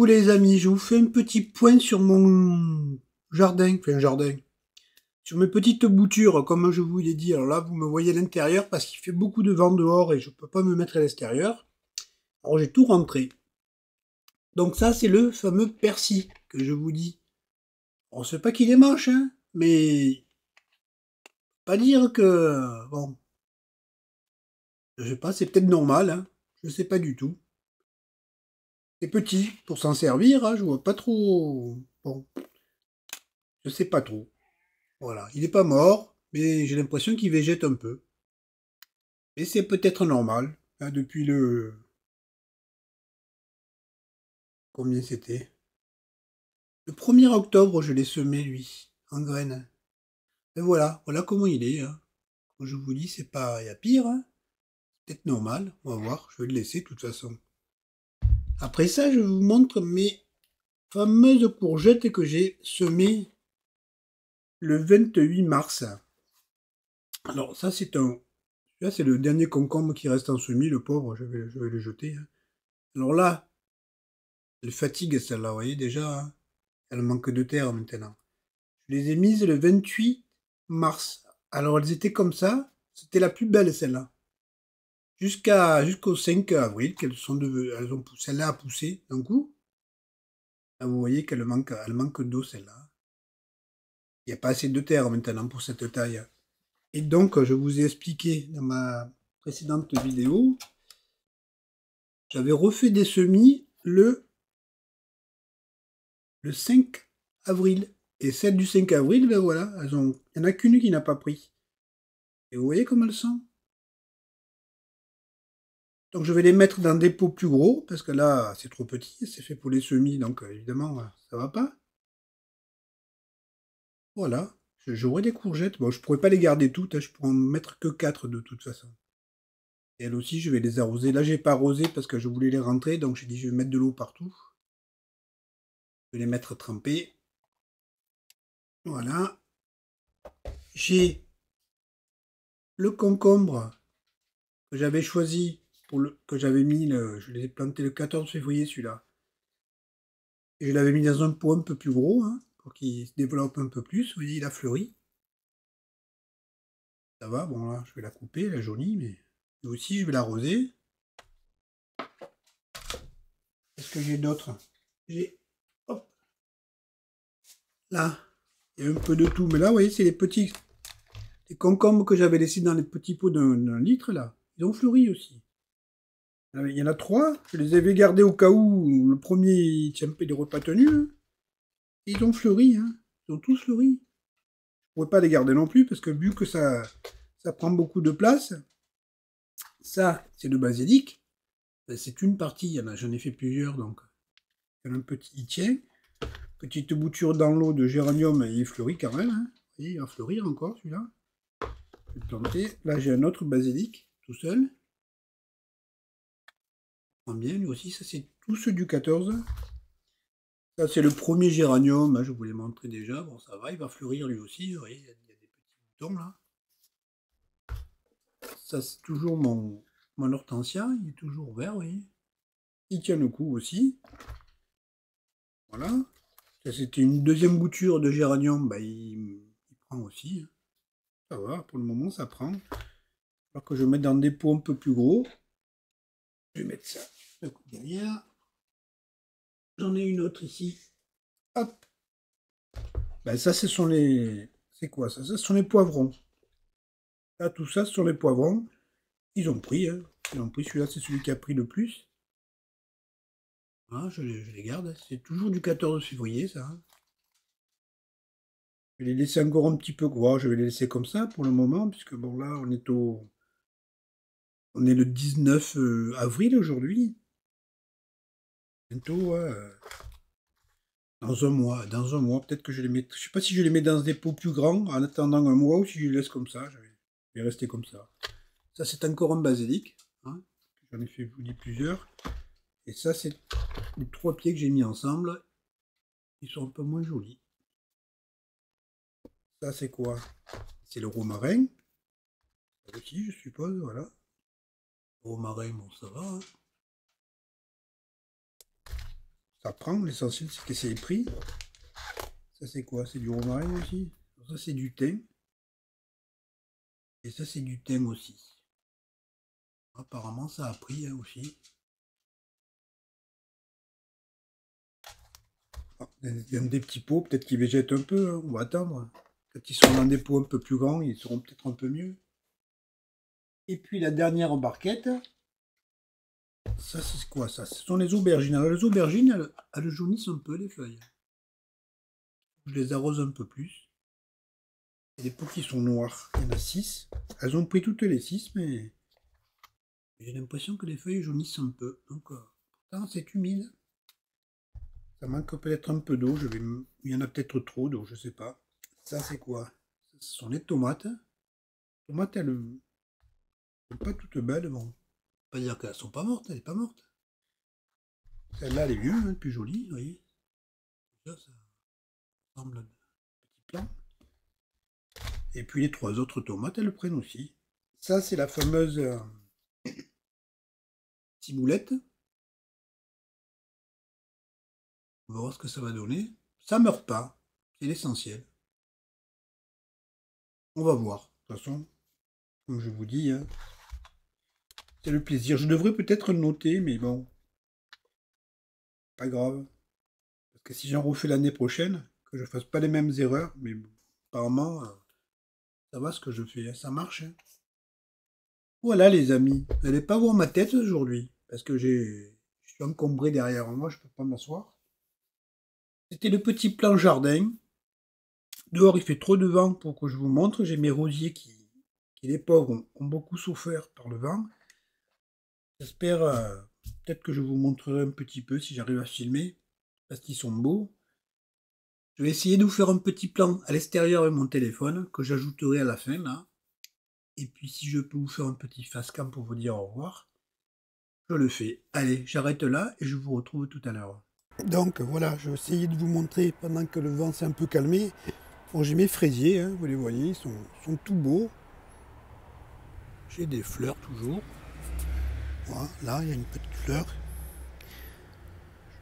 coucou les amis, je vous fais un petit point sur mon jardin, sur mes petites boutures, comme je vous l'ai dit. Alors là, vous me voyez à l'intérieur parce qu'il fait beaucoup de vent dehors et je peux pas me mettre à l'extérieur. Alors j'ai tout rentré. Donc ça, c'est le fameux persil que je vous dis. On sait pas qu'il est moche, hein, mais pas dire que, bon, je sais pas, c'est peut-être normal, hein, je sais pas du tout. C'est petit pour s'en servir, hein, je vois pas trop, bon, je sais pas trop. Voilà, il n'est pas mort, mais j'ai l'impression qu'il végète un peu. Et c'est peut-être normal, hein, depuis le... Combien c'était? Le 1er octobre, je l'ai semé, lui, en graines. Et voilà comment il est. Hein. Comme je vous dis, c'est pas... Il y a pire, hein. Peut-être normal, on va voir, je vais le laisser de toute façon. Après ça, je vous montre mes fameuses courgettes que j'ai semées le 28 mars. Alors ça, c'est un... Là, c'est le dernier concombre qui reste en semis, le pauvre, je vais le jeter. Hein. Alors là, elle fatigue celle-là, vous voyez déjà, hein. Elle manque de terre maintenant. Je les ai mises le 28 mars. Alors elles étaient comme ça, c'était la plus belle celle-là. Jusqu'au 5 avril, elles ont poussé, celle-là a poussé d'un coup. Là, vous voyez elle manque d'eau celle-là. Il n'y a pas assez de terre maintenant pour cette taille. Et donc, je vous ai expliqué dans ma précédente vidéo, j'avais refait des semis le 5 avril. Et celle du 5 avril, ben voilà, il n'y en a qu'une qui n'a pas pris. Et vous voyez comme elles sont. Donc je vais les mettre dans des pots plus gros, parce que là, c'est trop petit, c'est fait pour les semis, donc évidemment, ça va pas. Voilà, j'aurai des courgettes. Bon, je pourrais pas les garder toutes, hein, je pourrais en mettre que 4 de toute façon. Et elles aussi, je vais les arroser. Là, j'ai pas arrosé parce que je voulais les rentrer, donc j'ai dit je vais mettre de l'eau partout. Je vais les mettre trempées. Voilà. J'ai le concombre que j'avais choisi, que j'avais mis, je l'ai planté le 14 février celui-là. Et je l'avais mis dans un pot un peu plus gros, hein, pour qu'il se développe un peu plus. Vous voyez, il a fleuri. Ça va, bon là, je vais la couper, la jaunie, mais aussi je vais l'arroser. Qu'est-ce que j'ai d'autre? J'ai, hop, là, il y a un peu de tout. Mais là, vous voyez, c'est les concombres que j'avais laissés dans les petits pots d'un litre, là. Ils ont fleuri aussi. Il y en a 3, je les avais gardés au cas où le premier, il n'aurait pas tenu. Hein. Ils ont fleuri, hein. Ils ont tous fleuri. Je ne pourrais pas les garder non plus, parce que vu que ça prend beaucoup de place, ça, c'est le basilic. C'est une partie, j'en ai fait plusieurs, donc il y en a un petit, il tient. Petite bouture dans l'eau de géranium, il fleurit quand même. Hein. Vous voyez, il va fleurir encore celui-là. Je vais le planter. Là, j'ai un autre basilic, tout seul. Prends bien, lui aussi, ça c'est tous ceux du 14. Ça, c'est le premier géranium, hein, je vous l'ai montré déjà. Bon, ça va, il va fleurir lui aussi. Vous voyez, il y a des petits boutons là. Ça, c'est toujours mon hortensia, il est toujours vert, vous voyez. Il tient le coup aussi. Voilà. Ça, c'était une deuxième bouture de géranium, bah, il prend aussi. Hein. Ça va, pour le moment, ça prend. Alors que je vais mettre dans des pots un peu plus gros. Je vais mettre ça derrière. J'en ai une autre ici. Hop. Ben ça, ce sont les... C'est quoi ça? Ça, ce sont les poivrons. Là, tout ça, ce sont les poivrons. Ils ont pris. Hein. Ils ont pris. Celui-là, c'est celui qui a pris le plus. Voilà, je les garde. C'est toujours du 14 février, ça. Hein. Je vais les laisser encore un petit peu. Wow, je vais les laisser comme ça pour le moment, puisque bon, là, on est le 19 avril aujourd'hui. Bientôt, dans un mois, peut-être que je les mets. Je sais pas si je les mets dans des pots plus grands en attendant un mois ou si je les laisse comme ça. Je vais rester comme ça. Ça, c'est encore un basilic. Hein. J'en ai fait, je vous dis, plusieurs. Et ça, c'est les 3 pieds que j'ai mis ensemble. Ils sont un peu moins jolis. Ça, c'est quoi? C'est le romarin. Ça aussi, je suppose, voilà. Le romarin, bon, ça va. Hein. Ça prend, l'essentiel c'est que c'est pris. Ça c'est quoi? C'est du romarin aussi. Ça c'est du thym. Et ça c'est du thym aussi. Apparemment ça a pris hein, aussi. Ah, il y a des petits pots, peut-être qu'ils végètent un peu, hein, on va attendre. Quand ils seront dans des pots un peu plus grands, ils seront peut-être un peu mieux. Et puis la dernière barquette, ça c'est quoi ça? Ce sont les aubergines. Alors les aubergines, elles jaunissent un peu les feuilles. Je les arrose un peu plus. Et les pots qui sont noirs, il y en a 6. Elles ont pris toutes les 6, mais j'ai l'impression que les feuilles jaunissent un peu. Donc pourtant c'est humide. Ça manque peut-être un peu d'eau. Il y en a peut-être trop d'eau, je sais pas. Ça c'est quoi? Ce sont les tomates. Les tomates, elles sont pas toutes belles, bon. Pas dire qu'elles sont pas mortes, elle est pas morte. Celle-là, elle est mieux, hein, plus jolie, vous voyez. Ça ressemble à de petits plants. Et puis les 3 autres tomates, elles le prennent aussi. Ça, c'est la fameuse ciboulette. On va voir ce que ça va donner. Ça meurt pas, c'est l'essentiel. On va voir. De toute façon, comme je vous dis, hein, c'est le plaisir. Je devrais peut-être le noter, mais bon, pas grave. Parce que si j'en refais l'année prochaine, que je fasse pas les mêmes erreurs, mais bon, apparemment, ça va ce que je fais, hein, ça marche. Hein. Voilà les amis, vous n'allez pas voir ma tête aujourd'hui, parce que je suis encombré derrière moi, je peux pas m'asseoir. C'était le petit plan jardin. Dehors il fait trop de vent pour que je vous montre, j'ai mes rosiers qui les pauvres, ont beaucoup souffert par le vent. J'espère peut-être que je vous montrerai un petit peu si j'arrive à filmer, parce qu'ils sont beaux. Je vais essayer de vous faire un petit plan à l'extérieur avec mon téléphone, que j'ajouterai à la fin là. Et puis si je peux vous faire un petit facecam pour vous dire au revoir, je le fais. Allez, j'arrête là et je vous retrouve tout à l'heure. Donc voilà, je vais essayer de vous montrer pendant que le vent s'est un peu calmé. Bon, j'ai mes fraisiers, hein, vous les voyez, ils sont tout beaux. J'ai des fleurs toujours. Voilà, là, il y a une petite fleur.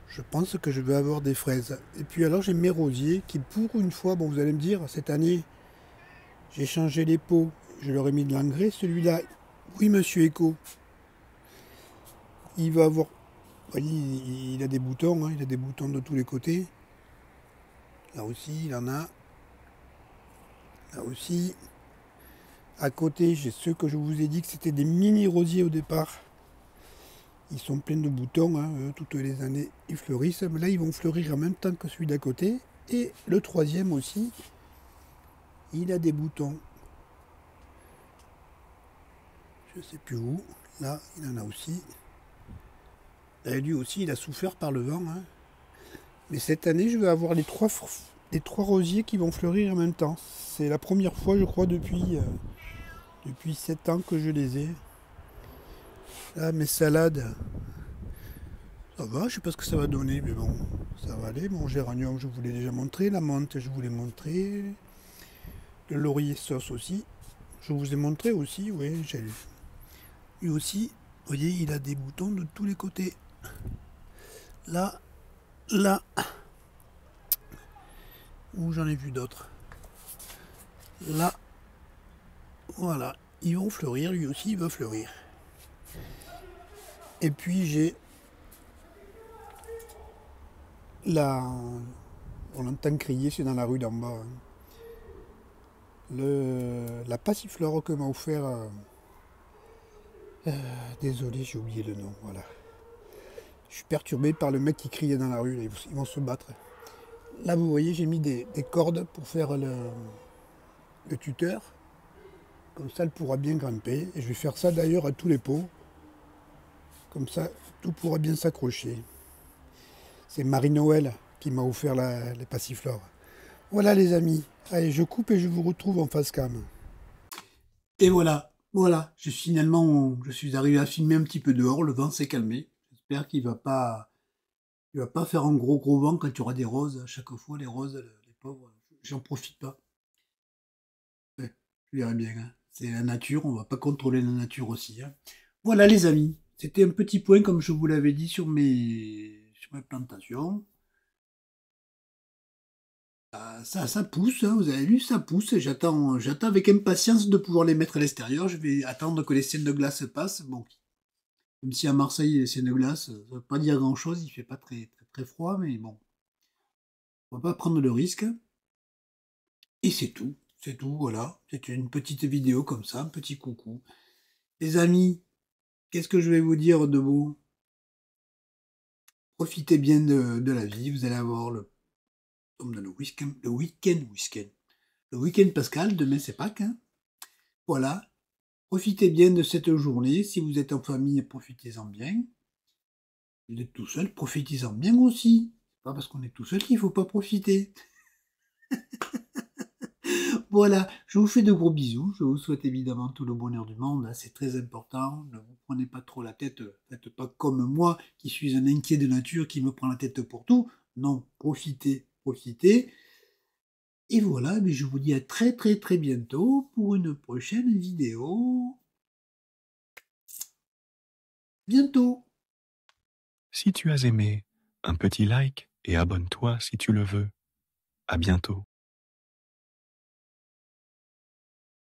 Je pense que je vais avoir des fraises. Et puis alors, j'ai mes rosiers qui, pour une fois, bon, vous allez me dire, cette année, j'ai changé les pots. Je leur ai mis de l'engrais. Celui-là, oui, monsieur Echo, il va avoir... Vous voyez, il a des boutons, hein, il a des boutons de tous les côtés. Là aussi, il en a. Là aussi. À côté, j'ai ceux que je vous ai dit que c'était des mini rosiers au départ. Ils sont pleins de boutons, hein, toutes les années ils fleurissent. Mais là, ils vont fleurir en même temps que celui d'à côté. Et le troisième aussi, il a des boutons. Je ne sais plus où. Là, il en a aussi. Et lui aussi, il a souffert par le vent. Hein. Mais cette année, je vais avoir les trois rosiers qui vont fleurir en même temps. C'est la première fois, je crois, depuis 7 ans que je les ai. Là, mes salades, ça va, je sais pas ce que ça va donner, mais bon, ça va aller. Mon géranium, je vous l'ai déjà montré. La menthe, je vous l'ai montré. Le laurier sauce aussi. Je vous ai montré aussi, oui, j'ai lui aussi. Vous voyez, il a des boutons de tous les côtés. Là, là. Où j'en ai vu d'autres. Là. Voilà. Ils vont fleurir, lui aussi, il va fleurir. Et puis j'ai la... On l'entend crier, c'est dans la rue d'en bas. Hein. La passiflore que m'a offert... désolé, j'ai oublié le nom, voilà. Je suis perturbé par le mec qui criait dans la rue, là, ils vont se battre. Là, vous voyez, j'ai mis des cordes pour faire le tuteur. Comme ça, elle pourra bien grimper. Et je vais faire ça d'ailleurs à tous les pots. Comme ça, tout pourra bien s'accrocher. C'est Marie-Noël qui m'a offert les passiflores. Voilà les amis. Allez, je coupe et je vous retrouve en face cam. Et voilà. Je suis arrivé à filmer un petit peu dehors. Le vent s'est calmé. J'espère qu'il va pas faire un gros vent quand il y aura des roses. À chaque fois, les roses, les pauvres, j'en profite pas. Ouais, je verrai bien. Hein. C'est la nature. On va pas contrôler la nature aussi. Hein. Voilà les amis. C'était un petit point, comme je vous l'avais dit, sur sur mes plantations. Ça pousse, hein, vous avez vu, ça pousse. J'attends avec impatience de pouvoir les mettre à l'extérieur. Je vais attendre que les scènes de glace passent. Bon, même si à Marseille, les scènes de glace, ça ne veut pas dire grand-chose. Il fait pas très froid, mais bon, on va pas prendre le risque. Et c'est tout, voilà. C'est une petite vidéo comme ça, un petit coucou. Les amis, qu'est-ce que je vais vous dire de beau? Profitez bien de la vie. Vous allez avoir comme dans le week-end Pascal. Demain c'est Pâques, hein. Voilà. Profitez bien de cette journée. Si vous êtes en famille, profitez-en bien. Si vous êtes tout seul, profitez-en bien aussi. C'est pas parce qu'on est tout seul qu'il faut pas profiter. Voilà, je vous fais de gros bisous. Je vous souhaite évidemment tout le bonheur du monde, hein. C'est très important. Ne vous prenez pas trop la tête. Faites pas comme moi, qui suis un inquiet de nature, qui me prend la tête pour tout. Non, profitez, profitez. Et voilà, mais je vous dis à très bientôt pour une prochaine vidéo. Bientôt. Si tu as aimé, un petit like et abonne-toi si tu le veux. À bientôt.